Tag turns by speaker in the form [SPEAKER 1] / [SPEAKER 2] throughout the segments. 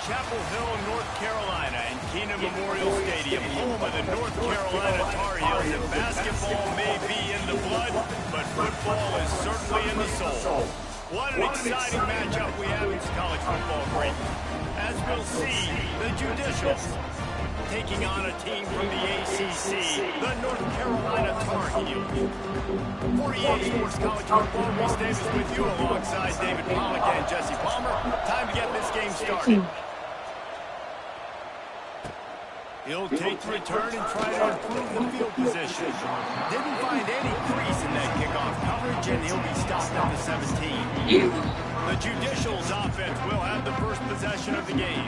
[SPEAKER 1] Chapel Hill, North Carolina, and Keenan Memorial Stadium, home of the North Carolina Tar Heels. And basketball may be in the blood, but football is certainly in the soul. What an exciting matchup we have in college football, great. As we'll see, the Judicials taking on a team from the ACC, the North Carolina Tar Heels. 48 Sports College Football, Reese Davis with you alongside David Pollack and Jesse Palmer. Time to get this game started. He'll take the return and try to improve the field position. Didn't find any crease in that kickoff coverage, and he'll be stopped at the 17. The Judicials offense will have the first possession of the game.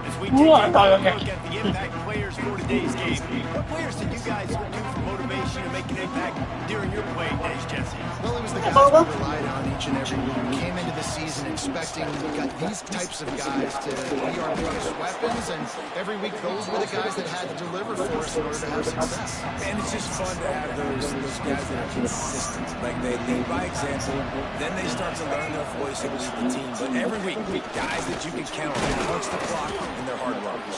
[SPEAKER 1] As we take a look at the impact players for today's game, what players did you guys do for motivation to make an impact during your playing days, Jesse?
[SPEAKER 2] Well, it was the guys we relied on each and every week. We came into the season expecting these types of guys to be our biggest weapons, and every week those were the guys that had to deliver for us in order to have success.
[SPEAKER 3] And it's just fun to have those guys that are consistent. Like they lead by example, then they start to learn their voice and lead the team. But every week, guys that you can count on, they punch the clock and they're hard runners.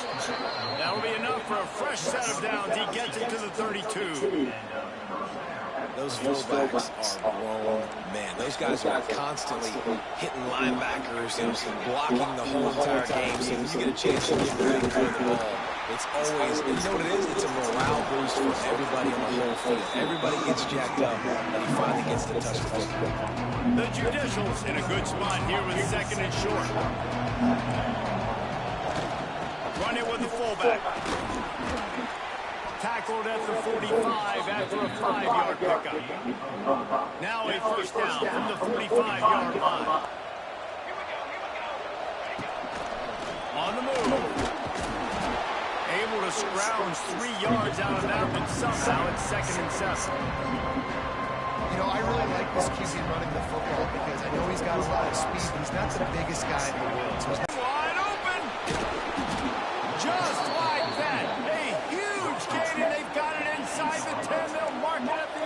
[SPEAKER 1] That'll be enough for a fresh set of downs. He gets it to the 32.
[SPEAKER 3] Those fullbacks are grown men. Those guys are constantly hitting linebackers and blocking the whole entire game. So when you get a chance to give the big play the ball, it's always, you know what it is? It's a morale boost for everybody on the whole field. Everybody gets jacked up, and he finally gets to touch the football.
[SPEAKER 1] The Judicials in a good spot here with second and short. Run it with the fullback. Tackled at the 45 after a 5-yard pickup. Now a first down from the 45-yard line. On the move. Able to scrounge 3 yards out of that one somehow. It's 2nd and 7.
[SPEAKER 2] You know, I really like this QB running the football because I know he's got a lot of speed, but he's not the biggest guy in the world. So he's
[SPEAKER 1] wide open. Just like that. A huge gain, and they've got it inside the 10. They'll mark it at the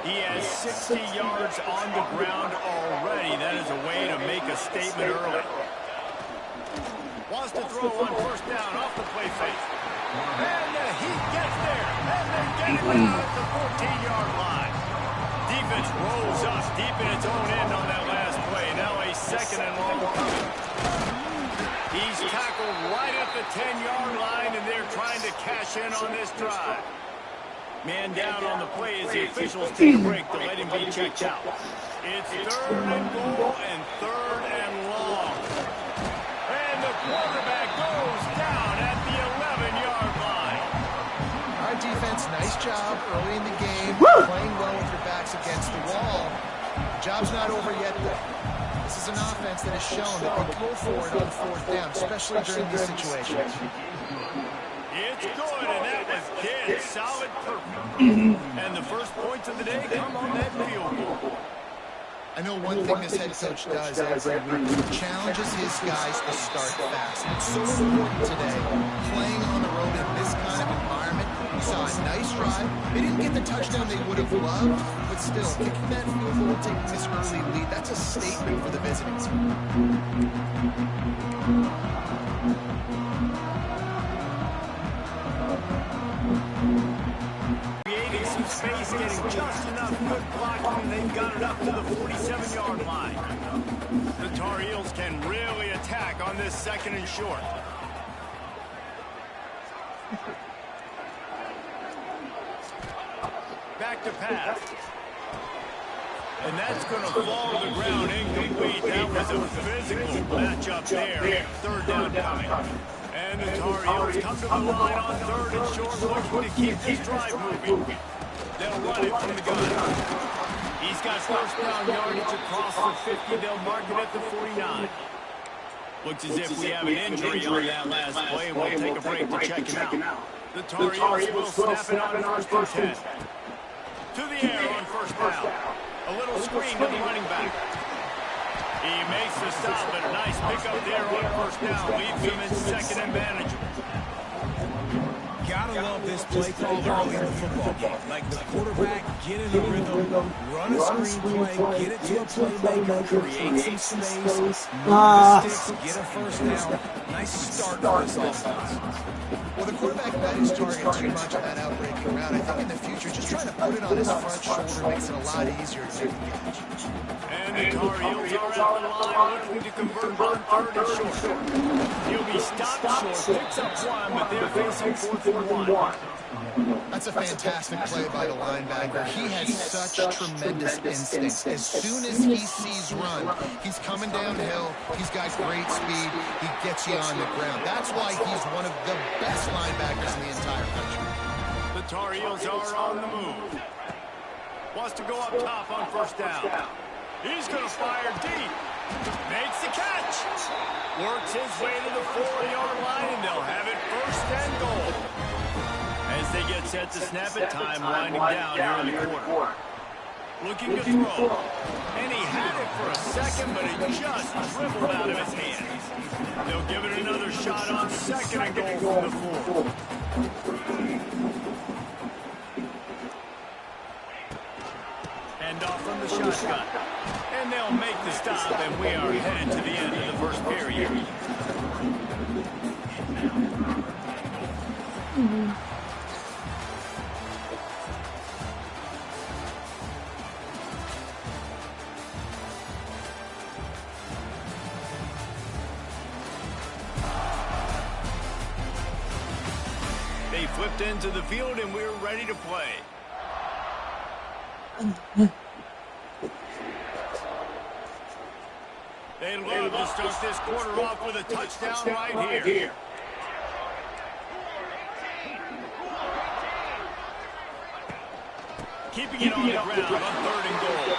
[SPEAKER 1] 8. He has 60 yards on the ground already. That is a way to make a statement early. Wants to throw on first down off the play fake. And he gets there. And they get him out at the 14-yard line. Defense rolls up deep in its own end on that last play. Now a 2nd and long coming. He's tackled right at the 10-yard line, and they're trying to cash in on this drive. Man down on the play as the officials take a break to let him be checked out. It's 3rd and goal and 3rd and long. And the quarterback goes down at the 11-yard line.
[SPEAKER 2] All right, defense, nice job early in the game, playing well with your backs against the wall. Job's not over yet, though. This is an offense that has shown that they go for it on 4th down, especially during these situations.
[SPEAKER 1] It's good, and that was dead solid perfect. And the first points of the day come on that field goal.
[SPEAKER 2] I know one thing this head coach does every week. He challenges his guys to start fast. It's so important today, playing on the road in this kind of environment. We saw a nice drive. They didn't get the touchdown they would have loved, but still, kicking that field goal, taking this early lead, that's a statement for the visiting team.
[SPEAKER 1] Creating some space, getting just enough good blocking, and they've got it up to the 47-yard line. The Tar Heels can really attack on this 2nd and short. Back to pass. And that's going to fall to the ground incomplete. That was a physical matchup there. 3rd down coming. And the Tar Heels come to the line on 3rd and short, looking to keep this drive moving. They'll run it from the gun. He's got first down yardage across the 50. They'll mark it at the 49. Looks as if we have an injury on that last play. We'll take a break to check him out. The Tar Heels will snap it on 1st and 10. To the air on first down. A little screen to the running back. He makes the stop, but a nice pickup there on first down. Leaves him in 2nd and manageable.
[SPEAKER 3] gotta love this play call early in the football game. Like the quarterback, get in the rhythm, run a screen play, get it to a playmaker, create some space, move the sticks, get a first down. Nice start for this offense.
[SPEAKER 2] Well, the quarterback met his target too much on that outbreaking route. I think in the future, just trying to put it on his front shoulder makes it a lot easier to make the catch.
[SPEAKER 1] And the Tar Heels are at the line looking to convert on 3rd and short. He'll be stopped short, picks up one, but they're facing 4th and 1.
[SPEAKER 2] That's a fantastic play by the linebacker. He has such tremendous instincts. As soon as he sees run, he's coming downhill. He's got great speed. He gets you on the ground. That's why he's one of the best linebackers in the entire country.
[SPEAKER 1] The Tar Heels are on the move. Wants to go up top on 1st down. He's going to fire deep. Makes the catch. Works his way to the 4-yard line, and they'll have it 1st and goal. As they get set to snap it, time winding down here in the quarter. Looking to throw. And he had it for a second, but it just dribbled out of his hands. They'll give it another shot on 2nd and goal from the 4. End off from the shotgun. And they'll make the stop, and we are headed to the end of the 1st period. They flipped into the field, and we're ready to play. They love to start this quarter off with a touchdown right here. Keeping it on the ground on 3rd and goal.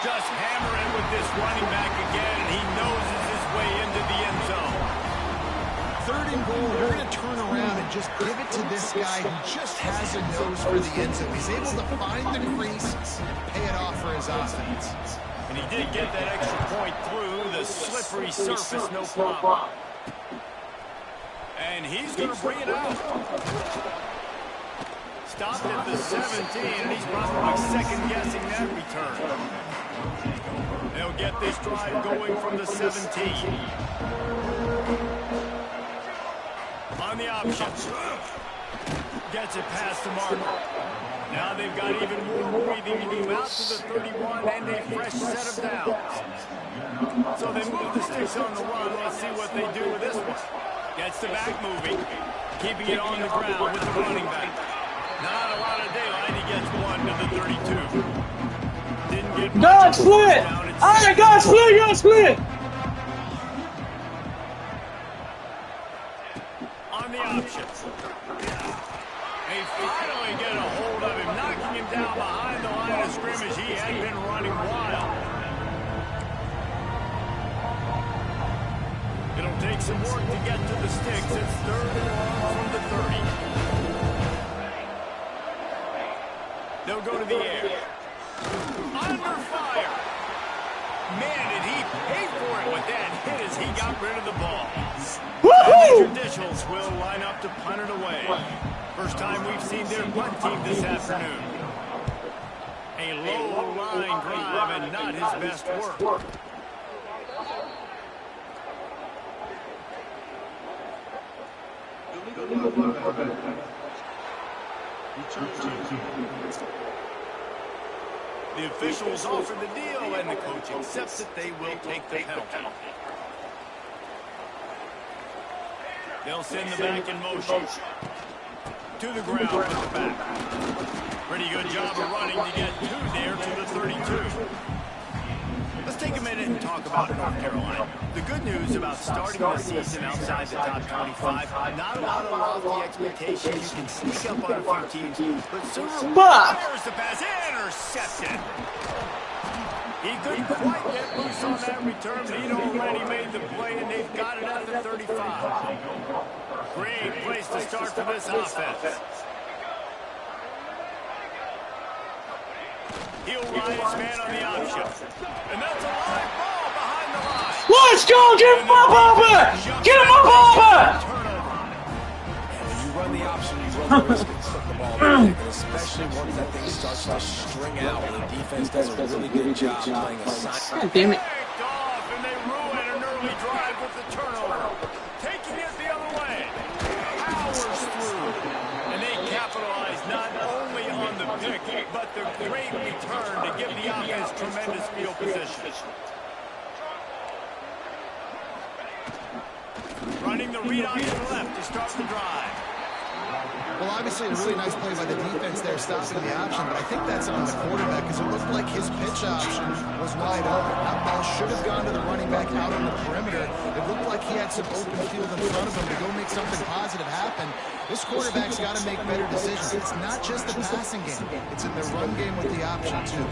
[SPEAKER 1] Just hammering with this running back again, and he noses his way into the end zone.
[SPEAKER 2] 3rd and goal, you're going to turn around and just give it to this guy who just has a nose for the end zone. He's able to find the crease and pay it off for his offense.
[SPEAKER 1] And he did get that extra point through the slippery surface, no problem. And he's going to bring it out. Stopped at the 17, and he's probably second-guessing that return. They'll get this drive going from the 17. On the option. Gets it past the marker. Now they've got even more breathing room out to the 31 and a fresh set of downs. So they move the sticks on the run. Let's see what they do with this one. Gets the back moving. Keeping it on the ground with the running back. Not a lot of daylight. He gets one to the 32. Didn't get
[SPEAKER 4] God split! Alright, God split! God split!
[SPEAKER 1] On the option. They finally get a hold of him, knocking him down behind the line of scrimmage. He had been running wild. It'll take some work to get to the sticks. It's 3rd and long from the 30. They'll go to the air. Under fire. Man, did he pay for it with that hit as he got rid of the ball. The Traditionals will line up to punt it away. First time we've seen their punt team this afternoon. A low-line drive and not his best work. The officials offer the deal, and the coach accepts it. They will take the penalty. They'll send the back in motion. To the ground with the back. Pretty good job of running to get two there to the 32. Let's take a minute and talk about North Carolina. The good news about starting the season outside the top 25, not a lot of lofty expectations. You can sneak up on a few teams, but sooner fires the pass, intercepted. He couldn't quite get loose on that return, but he'd already made the play, and they've got it at the 35. Great place to start for this offense. He'll ride his man on the option. And that's a live ball behind the line.
[SPEAKER 4] Let's go! Get him up, Bubba! Get him up, Bubba!
[SPEAKER 3] And when you run the option, you run always can slip the ball back, and especially once that thing starts to string out, the defense does a really good job playing a side.
[SPEAKER 4] God damn it.
[SPEAKER 1] Picked off, and they ruin an early drive with the turnover. Taking it the other way. Powers through. And they capitalize not only on the pick, but the great return to give the offense tremendous field position. Running the read on to the left to start the drive.
[SPEAKER 2] Well, obviously a really nice play by the defense there, stopping the option, but I think that's on the quarterback because it looked like his pitch option was wide open. That ball should have gone to the running back out on the perimeter. It looked like he had some open field in front of him to go make something positive happen. This quarterback's got to make better decisions. It's not just the passing game. It's in the run game with the option, too.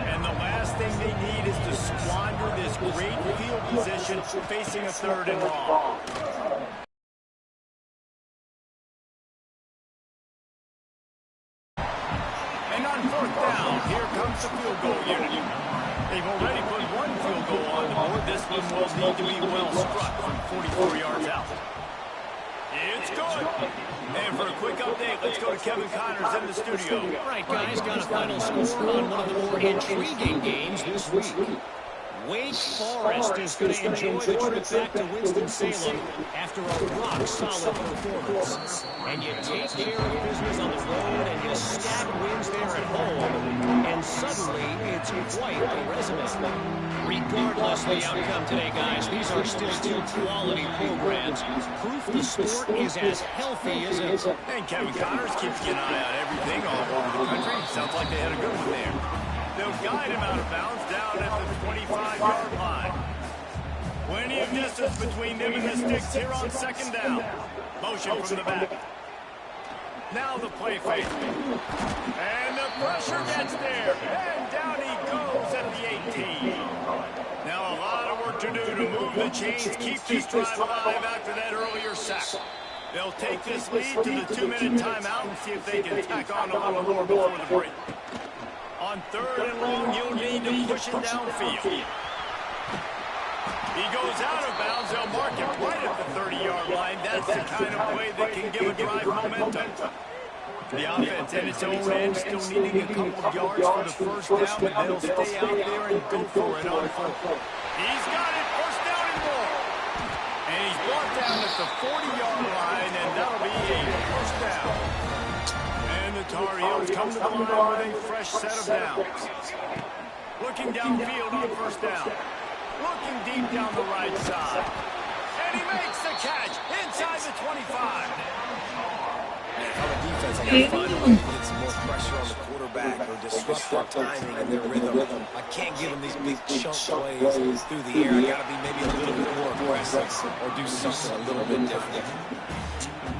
[SPEAKER 1] And the last thing they need is to squander this great field position facing a 3rd and long. And on 4th down, here comes the field goal unit. They've already put one field goal on the board. This one will need to be well struck from 44 yards out. It's good. And for a quick update, let's go to Kevin Connors in the studio.
[SPEAKER 5] All right, guys, got a final score on one of the more intriguing games this week. Wake Forest is going to enjoy the trip back to Winston-Salem after a rock-solid performance. And you take care of business on the road and you stack wins there at home, and suddenly it's quite a resume. Regardless of the outcome today, guys, these are still two quality programs. Proof the sport is as healthy as ever.
[SPEAKER 1] And Kevin Connors keeps an eye on everything all over the country. Sounds like they had a good one there. They'll guide him out of bounds down at the 25-yard line. Plenty of distance between them and the sticks here on 2nd down. Motion from the back. Now the play fake. And the pressure gets there. And down he goes at the 18. Now a lot of work to do to move the chains, keep this drive alive after that earlier sack. They'll take this lead to the 2-minute timeout and see if they can tack on a little more before the break. On 3rd and long, you'll need to push it downfield. He goes out of bounds. They'll mark him right at the 30-yard line. That's the kind of play that can give a drive momentum. The offense at its own end still needing a couple of yards for the 1st down, but they'll stay out there and go for it on 4th. He's got it. 1st down and more. And he's brought down at the 40-yard line, and that'll be a 1st down. And the Tar Heels come to the line with a fresh set of downs. Looking downfield on 1st down. Looking deep down the right side. And he makes the catch inside the 25.
[SPEAKER 3] On the defense, I got to find a way to get some more pressure on the quarterback or disrupt their timing and their rhythm. I can't give them these big chunk plays through the air. I got to be maybe a little bit more aggressive or do something a little bit different.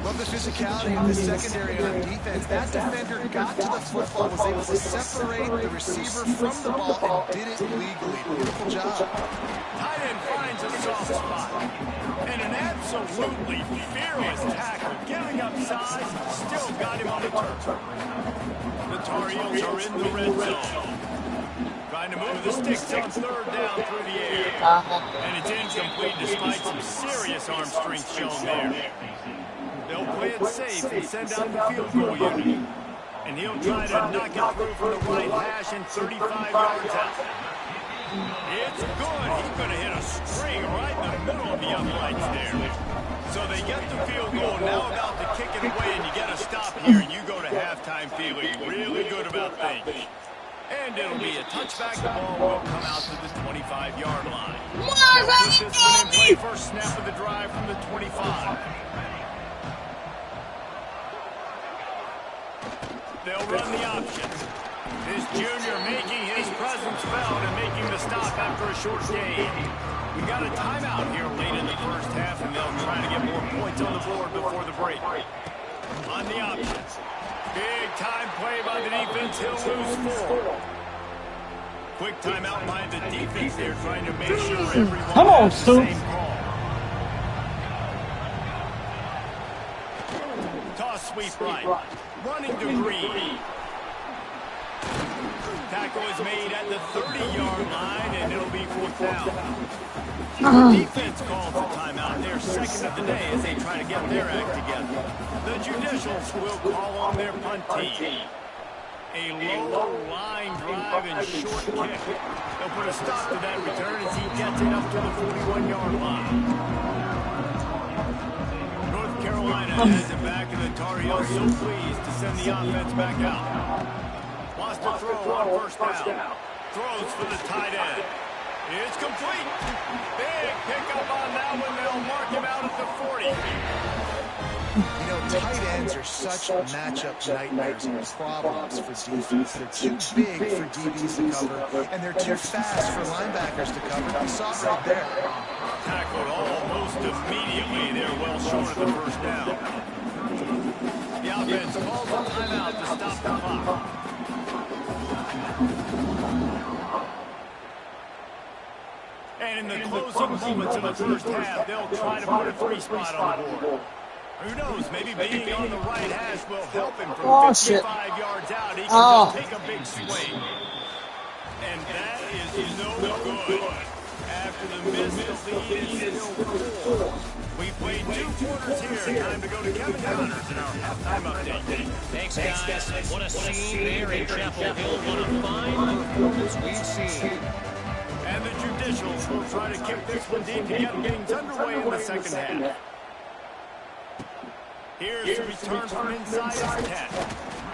[SPEAKER 2] Love the physicality of the secondary on defense. That defender got to the football, was able to separate the receiver from the ball, and did it legally. Beautiful job.
[SPEAKER 1] Tight end finds a soft spot. And an absolutely fearless tackle. Giving up size, still got him on the turf. The Tar Heels are in the red zone. Trying to move the sticks on 3rd down through the air. And it's incomplete despite some serious arm strength shown there. They'll play it safe and send out the field goal unit. And he'll try to knock it through from the right hash and 35 yards out. It's good. He's going to hit a string right in the middle of the uprights there. So they get the field goal, now about to kick it away, and you get a stop here, and you go to halftime feeling really good about things. And it'll be a touchback. The ball will come out to the 25-yard line. Put this one in play. First snap of the drive from the 25. They'll run the option. This junior making his presence felt and making the stop after a short gain. We got a timeout here late in the 1st half, and they'll try to get more points on the board before the break. On the option. Big time play by the defense. He'll lose 4. Quick timeout by the defense there, trying to make sure everyone
[SPEAKER 4] Come on,
[SPEAKER 1] has the
[SPEAKER 4] Stu.
[SPEAKER 1] same call. Toss sweep right. Running to Green. tackle is made at the 30-yard line, and it'll be 4th down. The defense calls a timeout. Their second of the day as they try to get their act together. The judicials will call on their punt team. A low line drive and short kick. They'll put a stop to that return as he gets it up to the 41-yard line. North Carolina has it back, and the Tar Heels so pleased to send the offense back out. Wants to throw on 1st down. Throws for the tight end. It's complete. Big pickup on that one. They'll mark him out at the 40.
[SPEAKER 2] You know, tight ends are such matchup nightmares and problems for defense. They're too big for DBs to cover, and they're too fast for linebackers to cover. You saw it right there.
[SPEAKER 1] Tackled almost immediately. They're well short of the 1st down. The offense calls a timeout to stop the clock. And in the closing moments of the 1st half, they'll try to put a 3 spot on the board. Who knows, maybe being on the right hash will help him from 55 yards out. He can just take a big swing. And that is no good. After the miss, the lead is still 4. We played 2 quarters here. Time to go to Kevin Connors in our halftime update.
[SPEAKER 5] Thanks, guys. What a scene there in Chapel Hill. What a fine performance we've seen.
[SPEAKER 1] And the judicials will try to kick this one deep to get things underway in the 2nd half. Here's the return from inside his 10.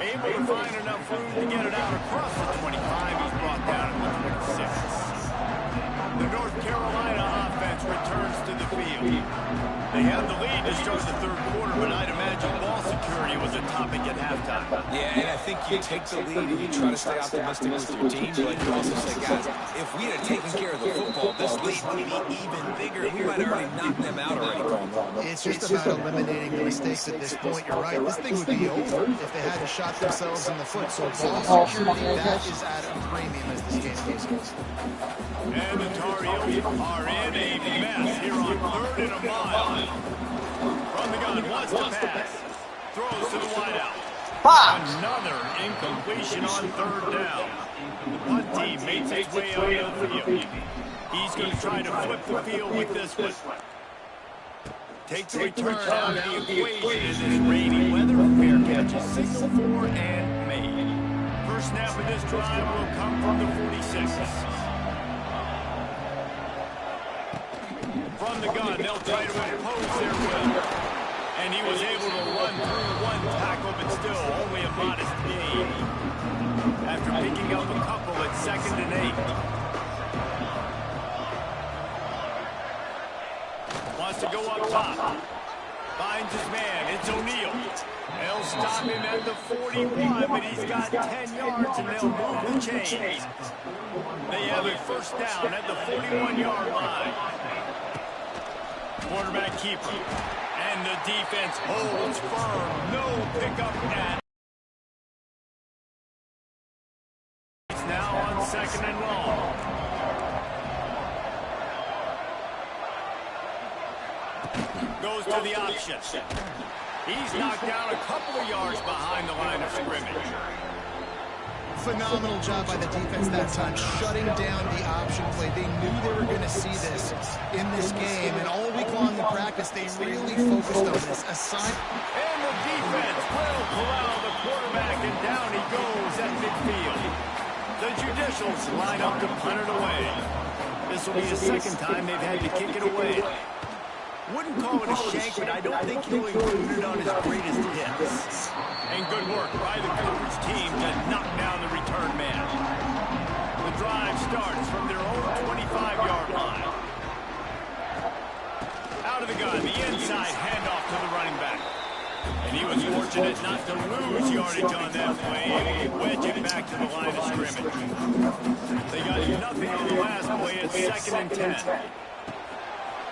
[SPEAKER 1] Able to find enough room to get it out across the 25. He's brought down at the 26. The North Carolina offense returns to the field. They have the lead to start the 3rd quarter, but I'd imagine ball security was a topic at halftime.
[SPEAKER 3] Yeah, and I think you take the lead and you try to stay optimistic with your team, but you also say, guys, if we had taken care of the football, this lead would be even bigger. We might have already knocked them out already.
[SPEAKER 2] It's just about eliminating the mistakes at this point. You're right. This thing would be over if they hadn't shot themselves in the foot. So ball security, that is at a premium as this game goes.
[SPEAKER 1] And the Tar Heels are in a mess here on 3rd and a mile. From the gun, wants to pass. Throws to the wideout. Another incompletion on 3rd down. The punt team makes its way out of the field. He's going to try to flip the field with this one. Take the return out of the equation in this rainy weather. Fair catch is signaled for and made. First snap of this drive will come from the 46. From the gun, they'll try to impose their will. And he was able to run through 1 tackle, but still only a modest gain. After picking up a couple at 2nd and 8. Wants to go up top. Finds his man. It's O'Neal. They'll stop him at the 41, but he's got 10 yards, and they'll move the chains. They have a 1st down at the 41-yard line. Quarterback keeper. And the defense holds firm. No pickup at. It's now on 2nd and long. Goes to the option. He's knocked down a couple of yards behind the line of scrimmage.
[SPEAKER 2] Phenomenal job by the defense that time, shutting down the option play. They knew they were going to see this in this game, and all week long in practice, they really focused on this.
[SPEAKER 1] And the defense will corral the quarterback, and down he goes at midfield. The judicials line up to punt it away. This will be the 2nd time they've had to kick it away. Wouldn't call it a shank, but I don't think he'll include it on his greatest hits. And good work by the coverage team to knock down the return man. The drive starts from their own 25-yard line. Out of the gun, the inside handoff to the running back. And he was fortunate not to lose yardage on that play, and wedge it back to the line of scrimmage. They got nothing on the last play at 2nd and 10.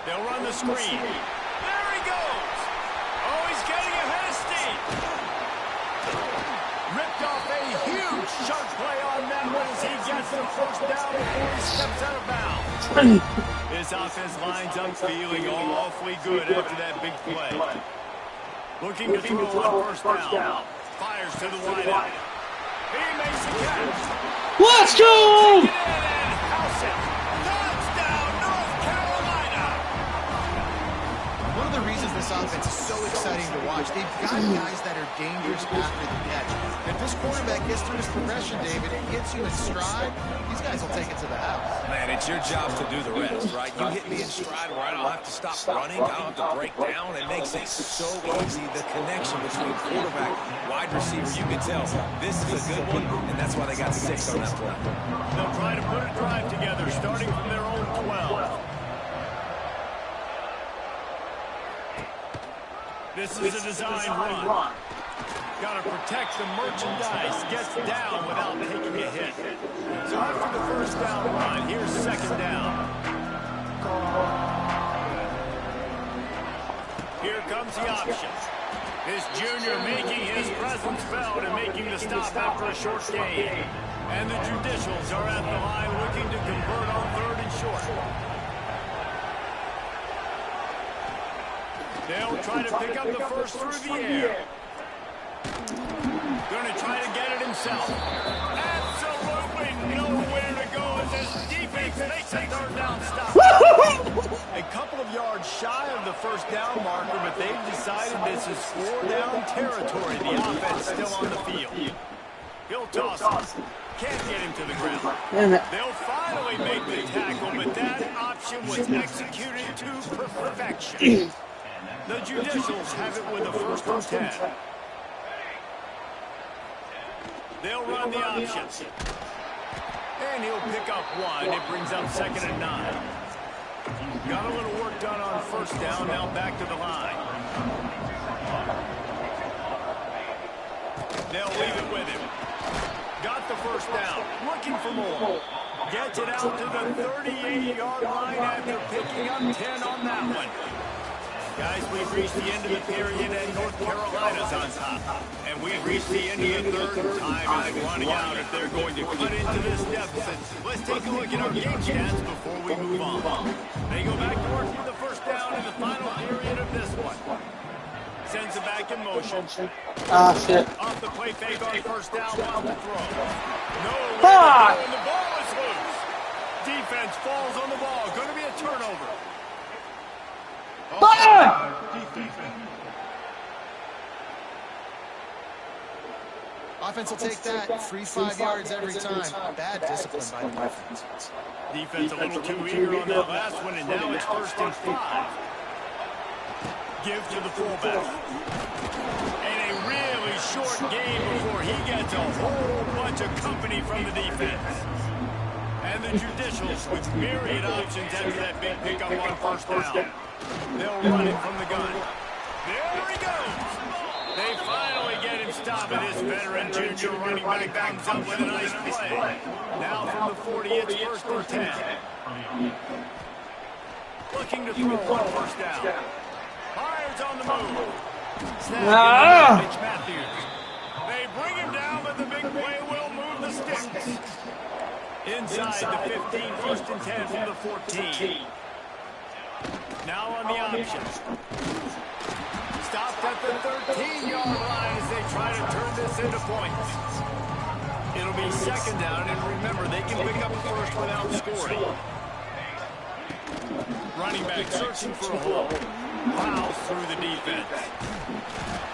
[SPEAKER 1] They'll run the screen. There he goes. Oh, he's getting ahead of steam. Ripped off a huge chunk play on that one as he gets the 1st down before he steps out of bounds. This offense lines up feeling awfully good after that big play. Looking to throw on 1st down. Fires to the wideout. He makes the catch.
[SPEAKER 4] Let's go!
[SPEAKER 1] Touchdown, North Carolina!
[SPEAKER 2] One of the reasons this offense is so exciting to watch, they've got guys that are dangerous after the catch. If this quarterback gets through his progression, David, and gets you in stride, these guys will take it to the house.
[SPEAKER 3] Man, it's your job to do the rest, right? You hit me in stride where I don't have to stop running, I don't have to break down. It makes it so easy, the connection between quarterback, wide receiver. You can tell this is a good one, and that's why they got 6 on that play.
[SPEAKER 1] They'll try to put a drive together, starting from their own 12. This is a design run. Got to protect the merchandise. Gets down without taking a hit. So after the first down run, here's second down. Here comes the option. This junior making his presence felt and making the stop after a short gain. And the Judicials are at the line looking to convert on 3rd and short. They'll try to pick up the first through the air. Going to try to get it himself. Absolutely nowhere to go as this defense makes a 3rd down stop. A couple of yards shy of the first down marker, but they've decided this is 4-down territory. The offense still on the field. He'll toss it. Can't get him to the ground. They'll finally make the tackle, but that option was executed to perfection. The Judicials have it with a 1st and 10. They'll run the option. And he'll pick up 1. It brings up 2nd and 9. Got a little work done on 1st down. Now back to the line. They'll leave it with him. Got the 1st down. Looking for more. Gets it out to the 38-yard line after picking up 10 on that one. Guys, we've reached the end of the period and North Carolina's on top. And we've reached the end of the 3rd. Time is running out if they're going to cut into this deficit. Let's take a look at our game stats before we move on. They go back to work for the 1st down in the final period of this one. Sends it back in motion.
[SPEAKER 4] Ah, shit.
[SPEAKER 1] Off the play fake on 1st down, wants to throw. No way to
[SPEAKER 4] Fuck!
[SPEAKER 1] go, and the ball is loose. Defense falls on the ball. Going to be a turnover.
[SPEAKER 2] Offense will take that. Free 5 yards every time. Bad discipline by the defense.
[SPEAKER 1] Defense a little too eager on that last one, and now it's 1st and 5. Give to the fullback. And a really short game before he gets a whole bunch of company from the defense. And the Judicials with myriad options after that big pickup on 1st down. They'll run it from the gun. There he goes. They finally get him stopped, and this veteran junior running back comes up with a nice play. Now from the 40, it's 1st and 10. Looking to throw on 1st down. Hires on the move. Snap Mitch Matthews. They bring him down, but the big play will move the sticks. Inside the 15, 1st and 10 from the 14. Now on the option. Stopped at the 13-yard line as they try to turn this into points. It'll be 2nd down, and remember, they can pick up 1st without scoring. Running back searching for a hole. Fouls through the defense.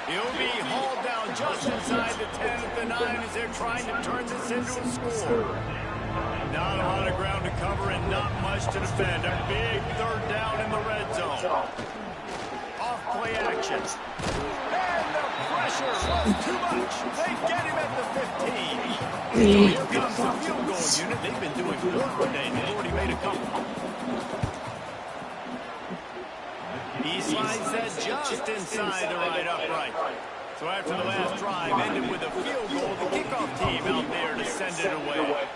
[SPEAKER 1] He'll be hauled down just inside the 10 at the 9 as they're trying to turn this into a score. Not a lot of ground to cover and not much to defend. A big 3rd down in the red zone. Off play action. And the pressure was too much. They get him at the 15. So here comes the field goal unit. They've been doing work today. They've already made a couple. He slides that just inside the right upright. So after the last drive ended with a field goal, the kickoff team out there to send it away.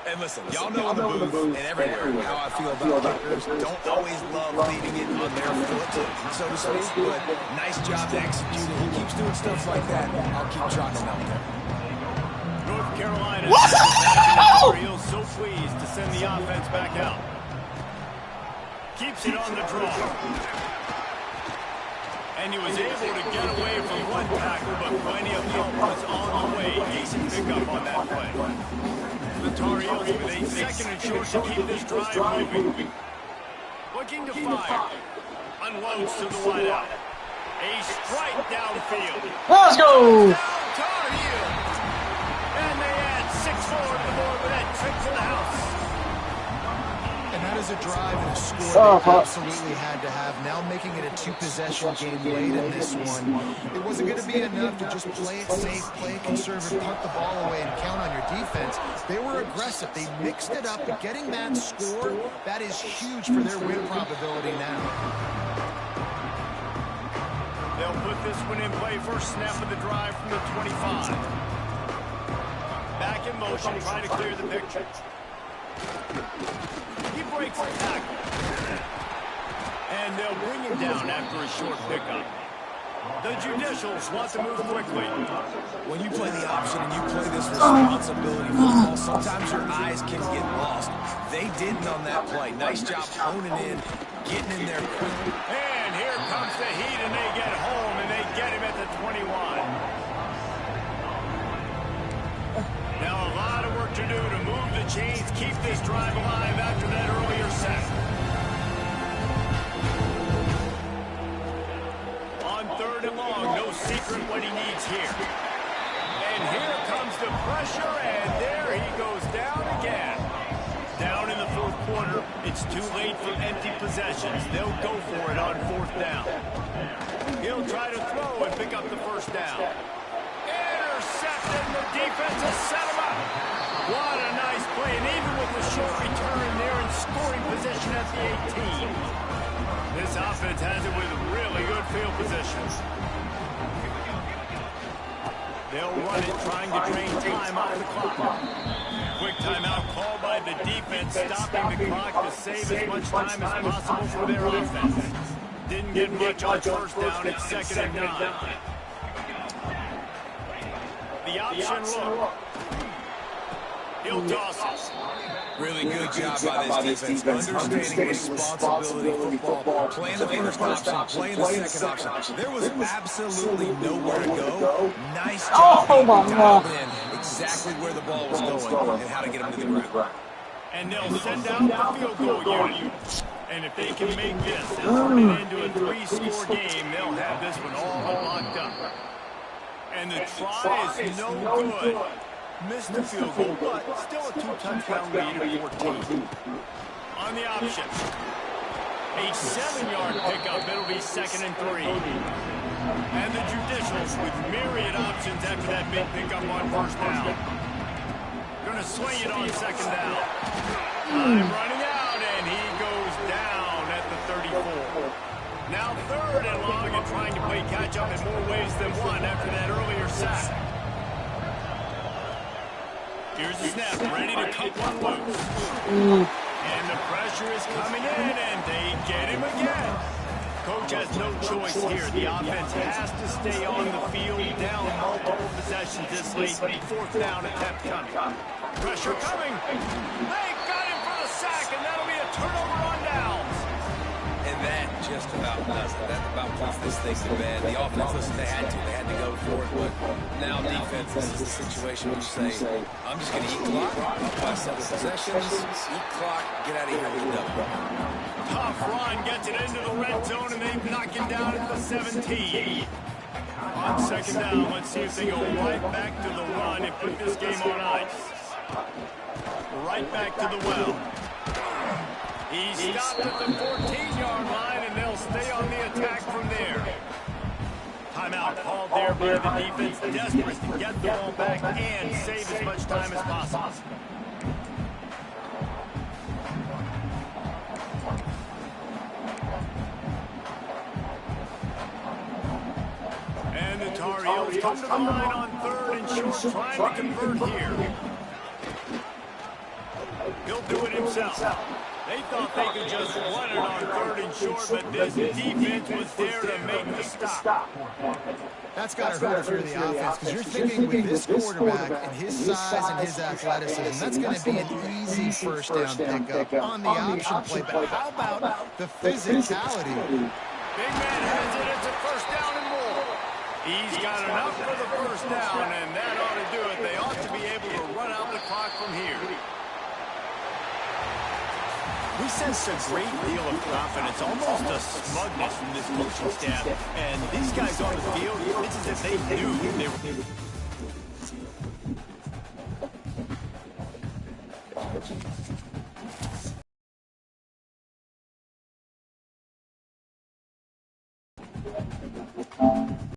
[SPEAKER 3] And listen, y'all know in the booth and everywhere how I feel about kickers. Don't always love leaving it on their foot, so to speak, but nice job to execute it. He keeps doing stuff like that. I'll keep trotting him out there.
[SPEAKER 1] North Carolina feels so pleased to send the offense back out. Keeps it on the draw. And he was able to get away from one tackle, but plenty of help was on the way. Decent pickup on that play. the Tar Heels with a second and short to keep this drive moving. Looking to fire. Unloads to the wideout. A strike downfield.
[SPEAKER 4] Let's go!
[SPEAKER 1] Down Tar Heels. And they add 6 more to the board with that trick to the house.
[SPEAKER 2] And that is a drive and a score they absolutely had to have. Now making it a 2-possession game late in this one. It wasn't going to be enough to just play it safe, play it conservative, punt the ball away, and count on your defense. They were aggressive. They mixed it up, but getting that score, that is huge for their win probability now.
[SPEAKER 1] They'll put this one in play. First snap of the drive from the 25. Back in motion, trying to clear the picture. He breaks the tackle. And they'll bring him down after a short pickup. The Judicials want to move quickly.
[SPEAKER 3] When you play the option and you play this responsibility football, sometimes your eyes can get lost. They didn't on that play. Nice job honing in, getting in there quickly.
[SPEAKER 1] And here comes the heat, and they get home, and they get him at the 21. Now a lot of work to do to move the chains, keep this drive alive after that earlier sack. On 3rd and long, no secret what he needs here. And here comes the pressure, and there he goes down again. Down in the 4th quarter, it's too late for empty possessions. They'll go for it on 4th down. He'll try to throw and pick up the first down. Intercepted, the defense has set him up. What a nice play, and even with the short return, they're in scoring position at the 18. This offense has it with really good field positions. They'll run it, trying to drain time off the clock. Quick timeout called by the defense, stopping the clock to save as much time as possible for their offense. Didn't get much on first down. It's 2nd and 9. The option look. He'll toss it.
[SPEAKER 3] Really good job by this defense, understanding responsibility football, playing the first option, playing the second option. There was absolutely nowhere to go. Nice job dialed in exactly where the ball was going and how to get him to the ground.
[SPEAKER 1] And they'll send out the field goal unit. And if they can make this and turn it into a 3-score game, they'll have this one all locked up. And the try is no good. Missed the field goal, but still a 2-touchdown lead at 14. On the option. A 7-yard pickup. It'll be 2nd and 3. And the Judicials with myriad options after that big pickup on first down. Going to swing it on 2nd down. Time running out, and he goes down at the 34. Now 3rd and long, and trying to play catch-up in more ways than one after that earlier sack. Here's the snap, ready to cut one loose. And the pressure is coming in, and they get him again. Coach has no choice here. The offense has to stay on the field, down multiple possessions this late. 4th down attempt coming. Pressure coming. They got him for the sack, and that'll be a turnover on downs.
[SPEAKER 3] And that just about does it. That about puts this thing to bed. The offense, listen, they had to go for it. But now defense, this is the situation where you say, I'm just going to eat clock, up by 7 possessions, eat clock, get out of here with the W.
[SPEAKER 1] Tough run, gets it into the red zone, and they knock him down at the 17. On 2nd down, let's see if they go right back to the run and put this game on ice. Right back to the well. He stopped at the 14-yard line, and they'll stay on the attack from there. Timeout called there by the defense, desperate to get the ball back and save as much time as possible. And the Tar Heels come to the line on 3rd and short, trying to convert here. He'll do it himself. They thought they could just run it on 3rd and short, but this defense was there to make the stop.
[SPEAKER 2] That's got to hurt if you're the offense, because you're thinking with this quarterback and his size and his athleticism, that's going to be an easy first down pickup on the option play. But how about the physicality?
[SPEAKER 1] Big man has it. It's a first down and more. He's got enough for the first down, and that ought to do it. They ought to be able to run out the clock from here. We sense a great deal of confidence, almost a smugness from this coaching staff. And these guys on the field, it's as if they knew they were...